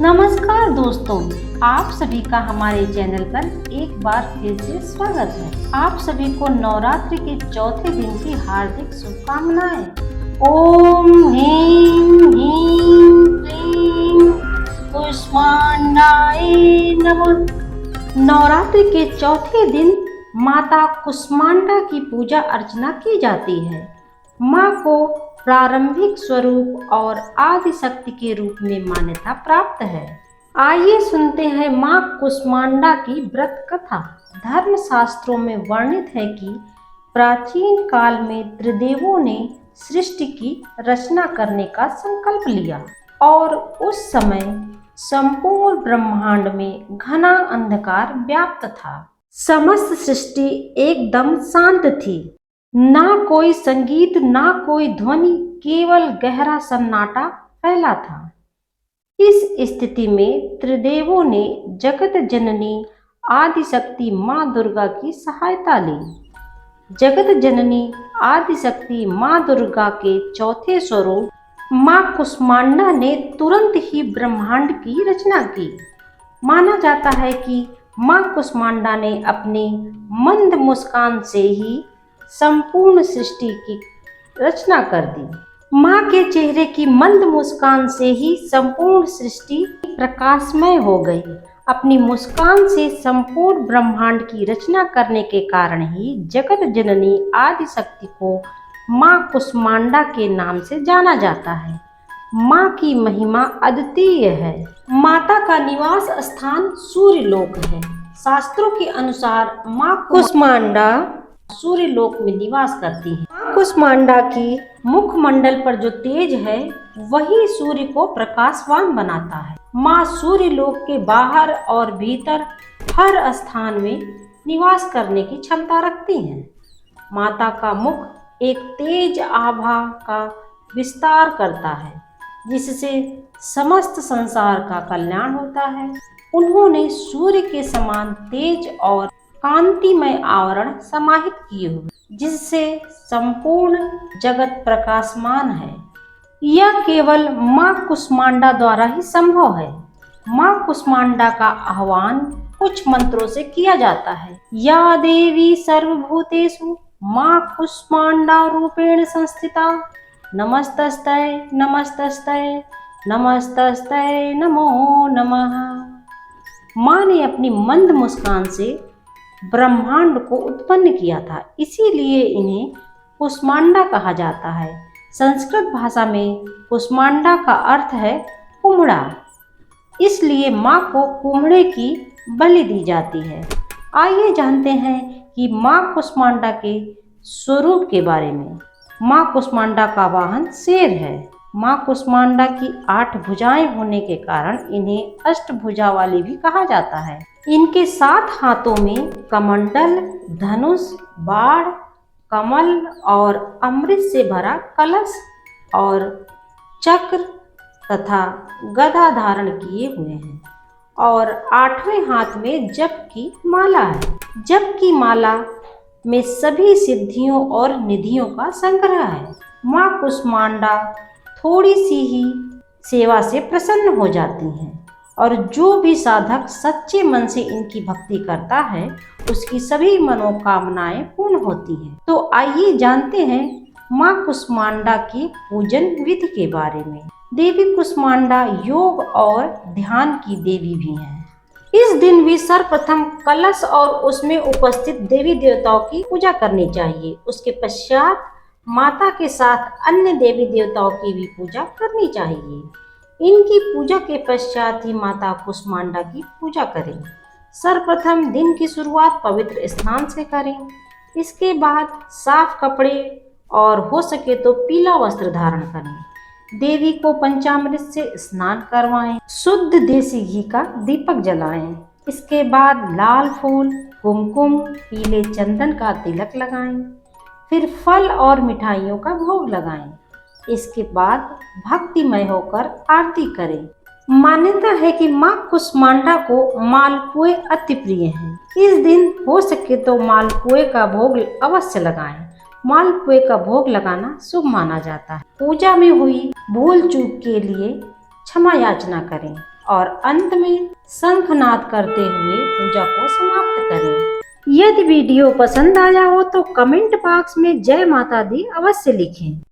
नमस्कार दोस्तों, आप सभी का हमारे चैनल पर एक बार फिर से स्वागत है। आप सभी को नवरात्रि के चौथे दिन की हार्दिक शुभकामनाएं। ओम ह्रीं ह्रीं क्लीं कुष्मांडाय नमः। नवरात्रि के चौथे दिन माता कुष्मांडा की पूजा अर्चना की जाती है। माँ को प्रारंभिक स्वरूप और आदि शक्ति के रूप में मान्यता प्राप्त है। आइए सुनते हैं माँ कुष्मांडा की व्रत कथा। धर्म शास्त्रों में वर्णित है कि प्राचीन काल में त्रिदेवों ने सृष्टि की रचना करने का संकल्प लिया और उस समय संपूर्ण ब्रह्मांड में घना अंधकार व्याप्त था। समस्त सृष्टि एकदम शांत थी। ना कोई संगीत, ना कोई ध्वनि, केवल गहरा सन्नाटा फैला था। इस स्थिति में त्रिदेवों ने जगत जननी आदिशक्ति माँ दुर्गा की सहायता ली। जगत जननी आदिशक्ति माँ दुर्गा के चौथे स्वरूप माँ कुष्मांडा ने तुरंत ही ब्रह्मांड की रचना की। माना जाता है कि माँ कुष्मांडा ने अपनी मंद मुस्कान से ही संपूर्ण सृष्टि की रचना कर दी। माँ के चेहरे की मंद मुस्कान से ही संपूर्ण सृष्टि प्रकाशमय हो गई। अपनी मुस्कान से संपूर्ण ब्रह्मांड की रचना करने के कारण ही जगत जननी आदिशक्ति को माँ कुष्मांडा के नाम से जाना जाता है। माँ की महिमा अद्वितीय है। माता का निवास स्थान सूर्यलोक है। शास्त्रों के अनुसार माँ कुष्मांडा सूर्यलोक में निवास करती है। माँ कुष्मांडा की मुखमंडल पर जो तेज है वही सूर्य को प्रकाशवान बनाता है। माँ सूर्यलोक के बाहर और भीतर हर स्थान में निवास करने की क्षमता रखती हैं। माता का मुख एक तेज आभा का विस्तार करता है जिससे समस्त संसार का कल्याण होता है। उन्होंने सूर्य के समान तेज और कांतिमय आवरण समाहित किए हुए जिससे संपूर्ण जगत प्रकाशमान है। यह केवल माँ कुष्मांडा द्वारा ही संभव है। माँ कुष्मांडा का आह्वान कुछ मंत्रों से किया जाता है। या देवी सर्वभूतेषु माँ कुष्मांडा रूपेण संस्थिता नमस्तस्तै नमस्तस्तै नमस्तस्तै नमो नमः। माँ ने अपनी मंद मुस्कान से ब्रह्मांड को उत्पन्न किया था, इसीलिए इन्हें कुष्मांडा कहा जाता है। संस्कृत भाषा में कुष्मांडा का अर्थ है कुम्हड़ा, इसलिए माँ को कुम्हड़े की बलि दी जाती है। आइए जानते हैं कि माँ कुष्मांडा के स्वरूप के बारे में। माँ कुष्मांडा का वाहन शेर है। माँ कुष्मांडा की 8 भुजाएं होने के कारण इन्हें अष्टभुजा वाली भी कहा जाता है। इनके 7 हाथों में कमंडल, धनुष, बाण, कमल और अमृत से भरा कलश और चक्र तथा गदा धारण किए हुए हैं और 8वें हाथ में जप की माला है। जप की माला में सभी सिद्धियों और निधियों का संग्रह है। माँ कुष्मांडा थोड़ी सी ही सेवा से प्रसन्न हो जाती हैं और जो भी साधक सच्चे मन से इनकी भक्ति करता है उसकी सभी मनोकामनाएं पूर्ण होती हैं। तो आइए जानते हैं माँ कुष्मांडा की पूजन विधि के बारे में। देवी कुष्मांडा योग और ध्यान की देवी भी हैं। इस दिन भी सर्वप्रथम कलश और उसमें उपस्थित देवी देवताओं की पूजा करनी चाहिए। उसके पश्चात माता के साथ अन्य देवी देवताओं की भी पूजा करनी चाहिए। इनकी पूजा के पश्चात ही माता कुष्मांडा की पूजा करें। सर्वप्रथम दिन की शुरुआत पवित्र स्नान से करें। इसके बाद साफ कपड़े और हो सके तो पीला वस्त्र धारण करें। देवी को पंचामृत से स्नान करवाएं। शुद्ध देसी घी का दीपक जलाएं। इसके बाद लाल फूल, कुमकुम, पीले चंदन का तिलक लगाएं। फिर फल और मिठाइयों का भोग लगाएं। इसके बाद भक्तिमय होकर आरती करें। मान्यता है कि माँ कुष्मांडा को मालपुए अति प्रिय हैं। इस दिन हो सके तो मालपुए का भोग अवश्य लगाएं। मालपुए का भोग लगाना शुभ माना जाता है। पूजा में हुई भूल चूक के लिए क्षमा याचना करें। और अंत में शंखनाद करते हुए पूजा को समाप्त करें। यदि वीडियो पसंद आया हो तो कमेंट बॉक्स में जय माता दी अवश्य लिखें।